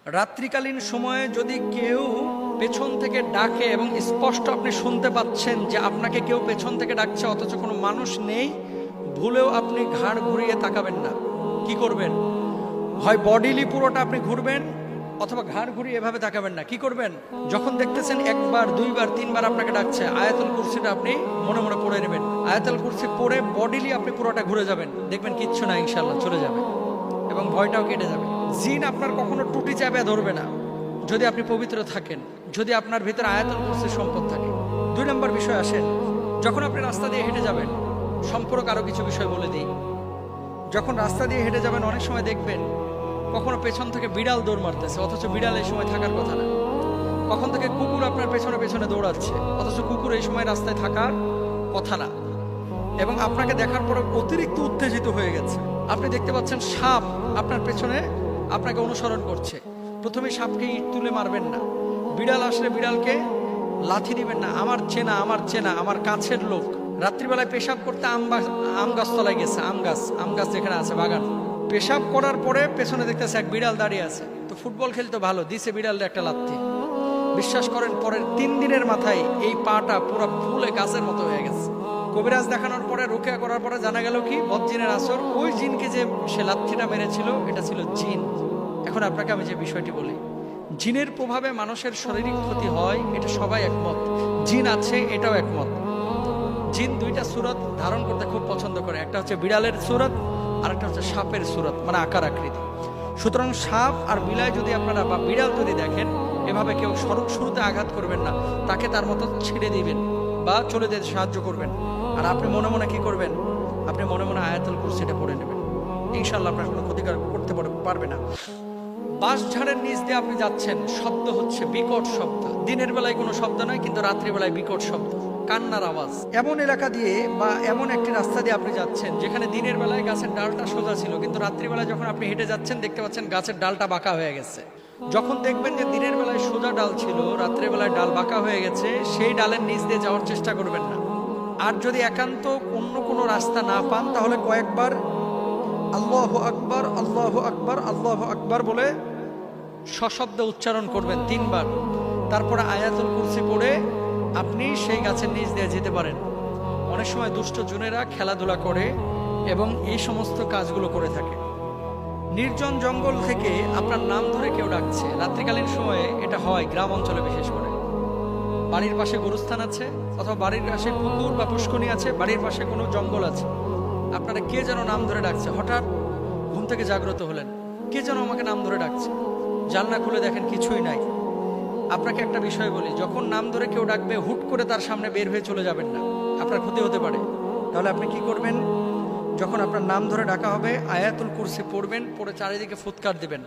রাত্রিকালীন সময়ে যদি কেউ পেছন থেকে ডাকে এবং স্পষ্ট আপনি শুনতে পাচ্ছেন যে আপনাকে কেউ পেছন থেকে ডাকছে অথচ কোনো মানুষ নেই, ভুলেও আপনি ঘাড় ঘুরিয়ে তাকাবেন না। কি করবেন? হয় বডিলি পুরোটা আপনি ঘুরবেন অথবা ঘাড় ঘুরিয়ে এভাবে তাকাবেন না। কি করবেন? যখন দেখতেছেন একবার, দুইবার, তিনবার আপনাকে ডাকছে, আয়াতুল কুরসিটা আপনি মনে মনে পড়ে নেবেন। আয়াতুল কুরসি পড়ে বডিলি আপনি পুরোটা ঘুরে যাবেন, দেখবেন কিচ্ছু না, ইনশাআল্লাহ চলে যাবে এবং ভয়টাও কেটে যাবে। জিন আপনার কখনো টুটি চাপে ধরবে না যদি আপনি পবিত্র থাকেন, যদি আপনার ভিতরে আয়াতুল কুরসির সম্পদ থাকে। 2 নম্বর বিষয় আসেন, যখন আপনি রাস্তা দিয়ে হেঁটে যাবেন, সম্পর্ক আরও কিছু বিষয় বলে দিই। যখন রাস্তা দিয়ে হেঁটে যাবেন অনেক সময় দেখবেন কখনো পেছন থেকে বিড়াল দৌড় মারতেছে অথচ বিড়াল এই সময় থাকার কথা না। কখন থেকে কুকুর আপনার পেছনে পেছনে দৌড়াচ্ছে অথচ কুকুর এই সময় রাস্তায় থাকার কথা না, এবং আপনাকে দেখার পরে অতিরিক্ত উত্তেজিত হয়ে গেছে। আপনি দেখতে পাচ্ছেন সাপ আপনার পেছনে আপনাকে অনুসরণ করছে, প্রথমে সাপকে ইট তুলে মারবেন না। বিড়াল আসলে বিড়ালকে লাথি দিবেন না। আমার চেনা আমার কাছের লোক রাত্রিবেলায় পেশাব করতে আম গাছতলায় গেছে, আম গাছ যেখানে আছে বাগান, পেশাব করার পরে পেছনে দেখতেছে এক বিড়াল দাঁড়িয়ে আছে। তো ফুটবল খেলতে ভালো, দিছে বিড়ালটা একটা লাথি। বিশ্বাস করেন পরের 3 দিনের মাথায় এই পাটা পুরো ফুলে গাছের মতো হয়ে গেছে। কবিরাজ দেখানোর পরে, রুকিয়া করার পরে জানা গেল কি বদজিনের আসর। ওই জিনকে যে সে লাথিটা মেরেছিল এটা ছিল জিন। এখন আপনাকে আমি যে বিষয়টি বলি, জিনের প্রভাবে মানুষের শারীরিক ক্ষতি হয়, এটা সবাই একমত। জিন আছে, এটাও একমত। জিন 2টা সূরত ধারণ করতে খুব পছন্দ করে, একটা হচ্ছে বিড়ালের সূরত আর একটা হচ্ছে সাপের সূরত, মানে আকার আকৃতি। সুতরাং সাপ আর বিলাই যদি আপনারা বা বিড়াল যদি দেখেন, এভাবে কেউ শুরুতে আঘাত করবেন না, তাকে তার মতো ছেড়ে দিবেন বা চলে যেতে সাহায্য করবেন। আর আপনি মনে মনে কি করবেন? আপনি মনে মনে আয়াতুল কুরসিটা পড়ে নেবেন, ইনশাআল্লাহ আপনার কোনো ক্ষতি করতে পারবে না। বাঁশঝাড়ের নিচ দিয়ে আপনি যাচ্ছেন, শব্দ হচ্ছে বিকট শব্দ। দিনের বেলায় কোনো শব্দ নয়, কিন্তু রাত্রিবেলায় বিকট শব্দ, কান্নার আওয়াজ। এমন এলাকা দিয়ে বা এমন একটি রাস্তা দিয়ে আপনি যাচ্ছেন যেখানে দিনের বেলায় গাছের ডালটা সোজা ছিল, কিন্তু রাত্রিবেলায় যখন আপনি হেঁটে যাচ্ছেন দেখতে পাচ্ছেন গাছের ডালটা বাঁকা হয়ে গেছে। যখন দেখবেন যে দিনের বেলায় সোজা ডাল ছিল, রাত্রিবেলায় ডাল বাঁকা হয়ে গেছে, সেই ডালের নিচ দিয়ে যাওয়ার চেষ্টা করবেন না। আর যদি একান্ত অন্য কোনো রাস্তা না পান, তাহলে কয়েকবার আল্লাহু আকবার, আল্লাহু আকবার, আল্লাহু আকবার বলে সশব্দে উচ্চারণ করবেন 3 বার। তারপরে আয়াতুল কুরসি পড়ে আপনি সেই গাছের নিচ দিয়ে যেতে পারেন। অনেক সময় দুষ্ট জুনেরা খেলাধুলা করে এবং এই সমস্ত কাজগুলো করে থাকে। নির্জন জঙ্গল থেকে আপনার নাম ধরে কেউ ডাকছে, রাত্রিকালীন সময়ে এটা হয় গ্রাম অঞ্চলে বিশেষ করে। বাড়ির পাশে গরুস্থান আছে অথবা বাড়ির পাশে পুকুর বা পুষ্করণী আছে, বাড়ির পাশে কোনো জঙ্গল আছে, আপনারা কে যেন নাম ধরে ডাকছে। হঠাৎ ঘুম থেকে জাগ্রত হলেন, কে যেন আমাকে নাম ধরে ডাকছে। জানলা খুলে দেখেন কিছুই নাই। আপনাকে একটা বিষয় বলি, যখন নাম ধরে কেউ ডাকবে হুট করে তার সামনে বের হয়ে চলে যাবেন না, আপনার ক্ষতি হতে পারে। তাহলে আপনি কি করবেন? যখন আপনার নাম ধরে ডাকা হবে আয়াতুল কুরসি পড়বেন, পড়ে চারিদিকে ফুৎকার দিবেন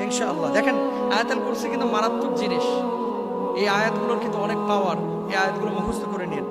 ইনশাআল্লাহ। দেখেন আয়াতুল কুরসি কিন্তু মারাত্মক জিনিস, এই আয়াতগুলোর কিন্তু অনেক পাওয়ার। এই আয়াতগুলো মুখস্থ করে নিন।